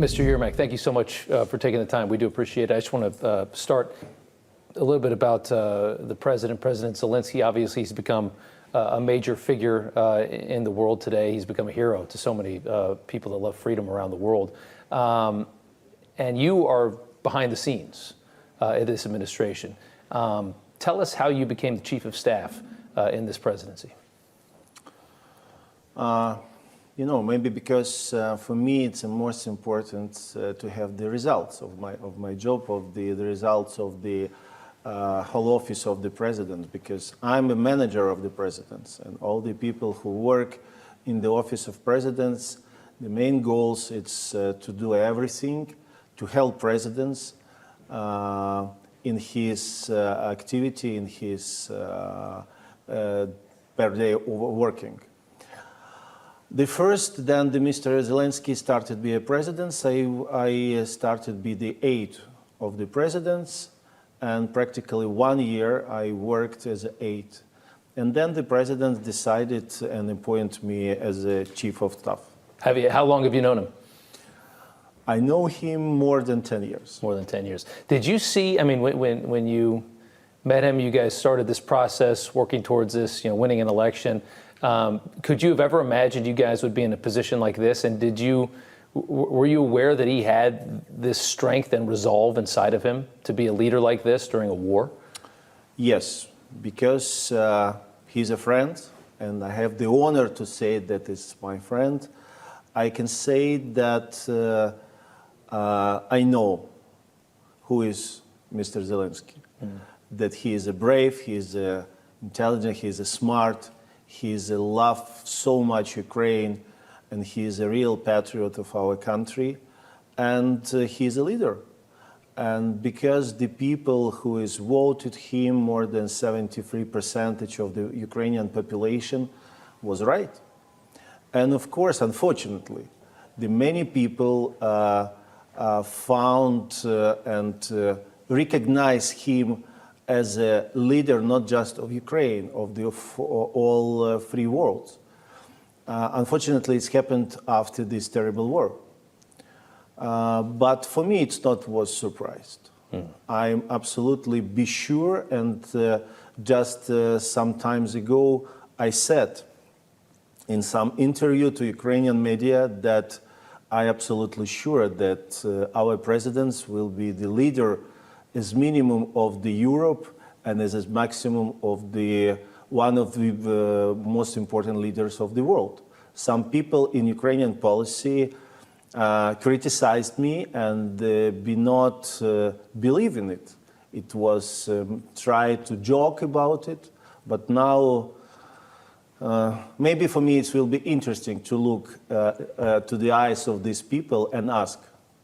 Mr. Yermak, thank you so much for taking the time. We do appreciate it. I just want to start a little bit about the President Zelenskyy. Obviously, he's become a major figure in the world today. He's become a hero to so many people that love freedom around the world. And you are behind the scenes in this administration. Tell us how you became the chief of staff in this presidency. You know, maybe because for me it's most important to have the results of my job, of the results of the whole office of the president, because I'm a manager of the presidents, and all the people who work in the office of presidents, the main goals it's to do everything to help presidents in his activity, in his per day working. The first, then Mr. Zelenskyy started be a president. I started be the aide of the presidents, and practically 1 year I worked as an aide. And then the president decided and appointed me as a chief of staff. How long have you known him? I know him more than 10 years. More than 10 years. Did you see, I mean, when you met him, you guys started this process working towards this, winning an election. Could you have ever imagined you guys would be in a position like this? And were you aware that he had this strength and resolve inside of him to be a leader like this during a war? Yes, because he's a friend, and I have the honor to say that he's my friend. I can say that I know who is Mr. Zelenskyy, that he is a brave, he is intelligent, he is smart. He loves so much Ukraine, and he is a real patriot of our country, and he is a leader. And because the people who has voted him, more than 73% of the Ukrainian population, was right. And of course, unfortunately, the many people found and recognized him as a leader, not just of Ukraine, of all free world. Unfortunately, it's happened after this terrible war. But for me, it's not was surprised. I'm absolutely be sure, and just some times ago, I said in some interview to Ukrainian media that I absolutely sure that our presidents will be the leader as minimum of the Europe and as maximum of the one of the most important leaders of the world. Some people in Ukrainian policy criticized me and be not believe in it. It was tried to joke about it, but now maybe for me it will be interesting to look to the eyes of these people and ask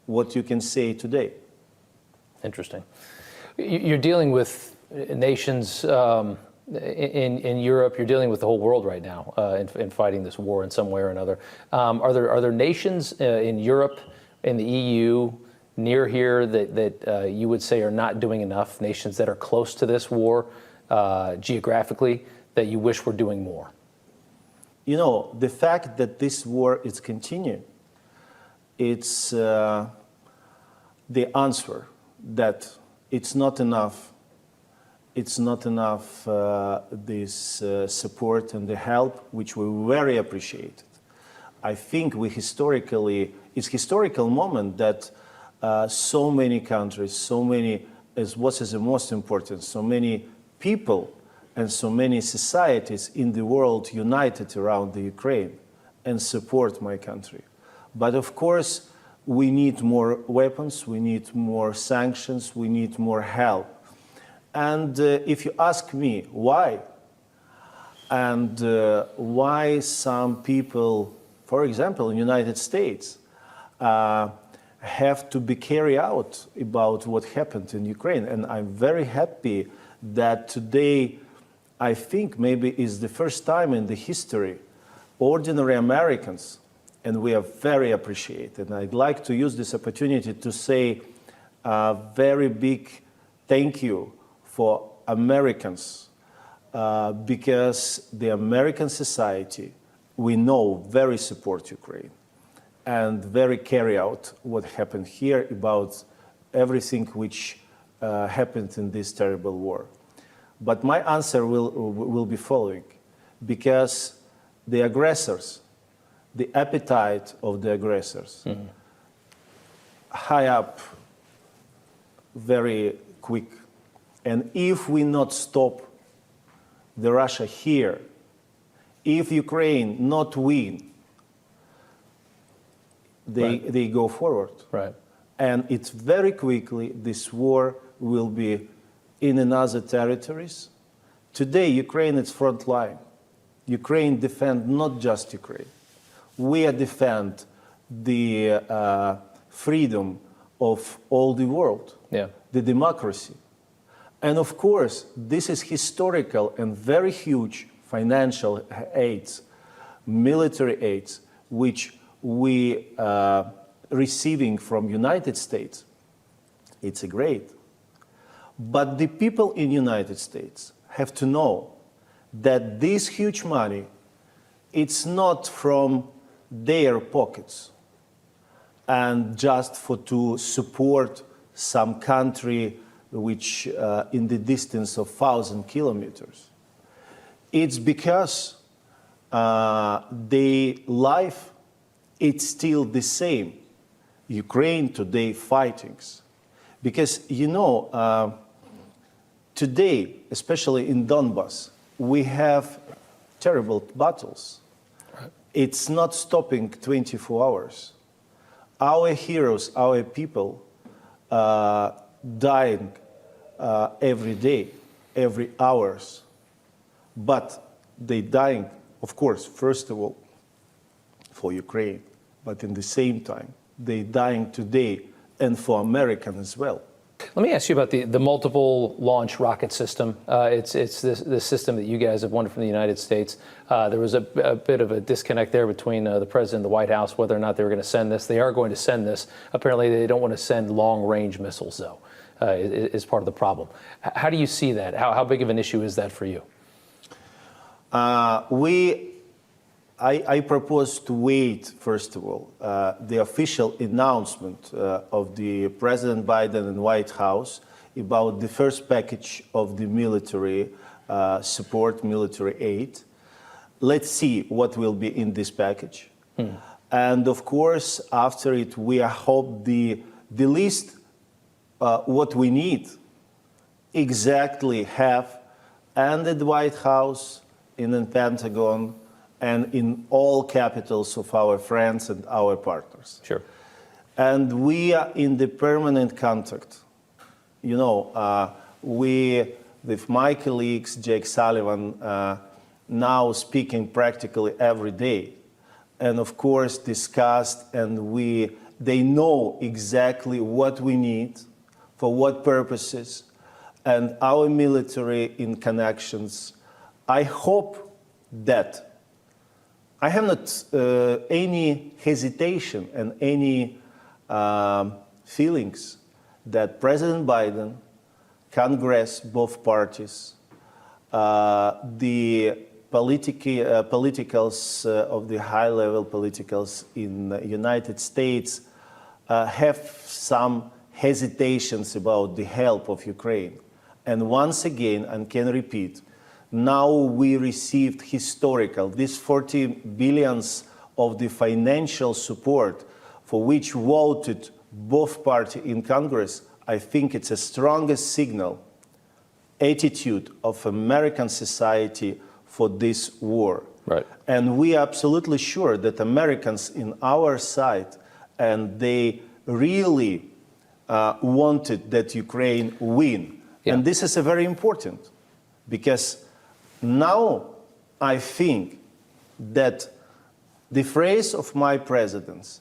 what you can say today. Interesting. You're dealing with nations in Europe. You're dealing with the whole world right now in fighting this war in some way or another. Are there nations in Europe, in the EU, near here that you would say are not doing enough? Nations that are close to this war geographically that you wish were doing more? You know, the fact that this war is continuing, it's the answer that it's not enough. It's not enough this support and the help, which we very appreciated. I think it's historical moment that so many countries, so many, as what is the most important, so many people and so many societies in the world united around the Ukraine and support my country. But of course, we need more weapons, we need more sanctions, we need more help. And if you ask me why, and why some people, for example, in the United States, have to be carried out about what happened in Ukraine. And I'm very happy that today, I think maybe is the first time in the history, ordinary Americans, and we are very appreciated. And I'd like to use this opportunity to say a very big thank you for Americans, because the American society, we know, very support Ukraine. and very carry out what happened here about everything which happened in this terrible war. But my answer will be following, because the aggressors, the appetite of the aggressors, high up very quick. And if we not stop the Russia here, if Ukraine not win, they go forward. Right. And it's very quickly, this war will be in another territories. Today, Ukraine is front line. Ukraine defend not just Ukraine. We defend the freedom of all the world, the democracy. And of course, this is historical and very huge financial aids, military aids, which we receiving from United States. It's a great. But the people in United States have to know that this huge money, it's not from their pockets and just to support some country which in the distance of 1,000 kilometers. It's because their life, it's still the same. Ukraine today fighting. Because, you know, today, especially in Donbass, we have terrible battles. Right. It's not stopping 24 hours. Our heroes, our people, dying every day, every hours. But they dying, of course, first of all, for Ukraine, but in the same time, they dying today and for Americans as well. Let me ask you about the multiple launch rocket system. It's this system that you guys have won from the United States. There was a bit of a disconnect there between the president and the White House, whether or not they were going to send this. They are going to send this. Apparently, they don't want to send long-range missiles, though, is part of the problem. How do you see that? How big of an issue is that for you? I propose to wait, first of all, the official announcement of the President Biden and White House about the first package of the military support, military aid. Let's see what will be in this package. And of course, after it, we hope the list, what we need, exactly have, and at the White House, in the Pentagon, and in all capitals of our friends and our partners. Sure. And we are in the permanent contact. You know, with my colleagues, Jake Sullivan, now speaking practically every day, and of course discussed, and they know exactly what we need, for what purposes, and our military in connections. I hope that I have not any hesitation and any feelings that President Biden, Congress, both parties, the politicals of the high-level politicals in the United States have some hesitations about the help of Ukraine. And once again, I can repeat, now we received historical, this 40 billions of the financial support for which voted both parties in Congress. I think it's the strongest signal, attitude of American society for this war. Right. And we are absolutely sure that Americans in our side, and they really wanted that Ukraine win. Yeah. And this is very important, because now I think that the phrase of my president,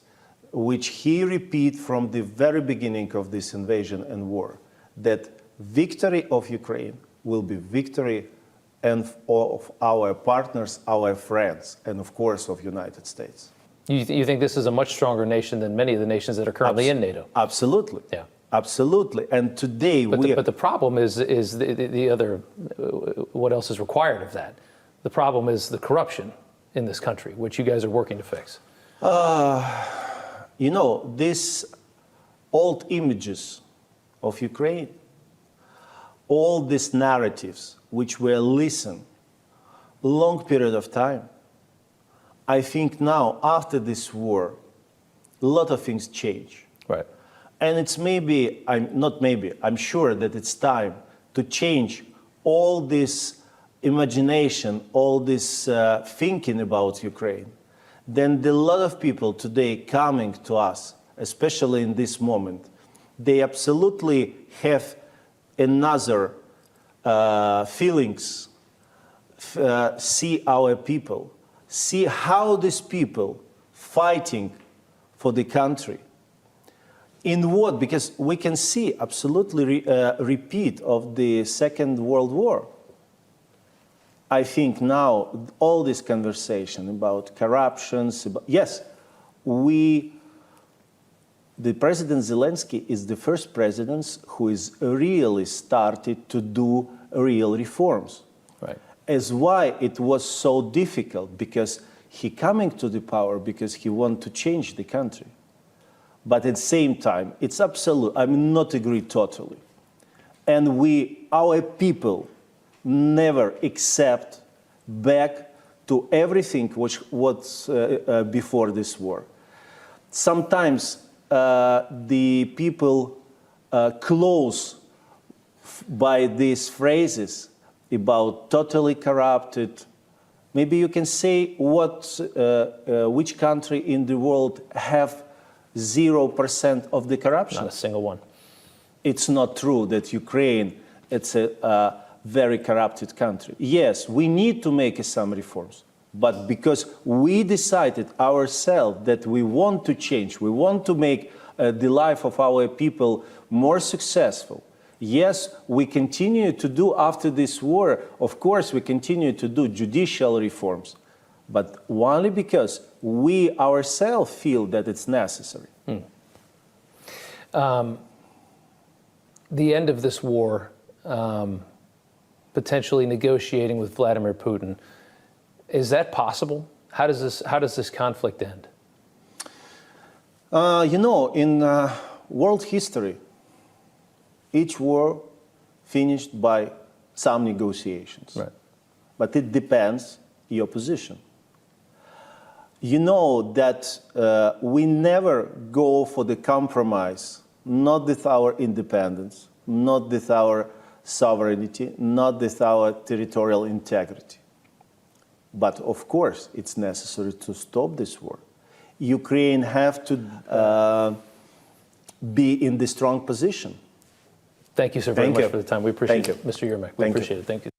which he repeated from the very beginning of this invasion and war, that victory of Ukraine will be victory and of our partners, our friends, and of course of United States. You think this is a much stronger nation than many of the nations that are currently in NATO? Absolutely. Yeah. Absolutely. And today but the problem is the other, what else is required of that? The problem is the corruption in this country, which you guys are working to fix. You know, these old images of Ukraine, all these narratives which were listened long period of time, I think now, after this war, a lot of things change. Right. And it's maybe, I'm sure that it's time to change all this imagination, all this thinking about Ukraine. Then a lot of people today coming to us, especially in this moment, they absolutely have another feelings, see our people, see how these people fighting for the country. In what? Because we can see absolutely repeat of the Second World War. I think now all this conversation about corruptions, yes, the President Zelenskyy is the first president who is really started to do real reforms. Right. As why it was so difficult, because he coming to the power because he want to change the country. But at the same time, it's absolute, I mean, not agree totally. And our people never accept back to everything which was before this war. Sometimes the people close by these phrases about totally corrupted. Maybe you can say which country in the world have 0% of the corruption? Not a single one. It's not true that Ukraine, it's a very corrupted country. Yes, we need to make some reforms, but because we decided ourselves that we want to change, we want to make the life of our people more successful. Yes, we continue to do after this war, of course, we continue to do judicial reforms, but only because we ourselves feel that it's necessary. The end of this war, potentially negotiating with Vladimir Putin, is that possible? How does this conflict end? You know, in world history, each war finished by some negotiations. Right. But it depends your position. You know that we never go for the compromise, not with our independence, not with our sovereignty, not with our territorial integrity. But of course, it's necessary to stop this war. Ukraine have to be in the strong position. Thank you, sir, very Thank much you. for the time. We appreciate Thank it. you. Mr. Yermak, we Thank you. appreciate it. Thank you.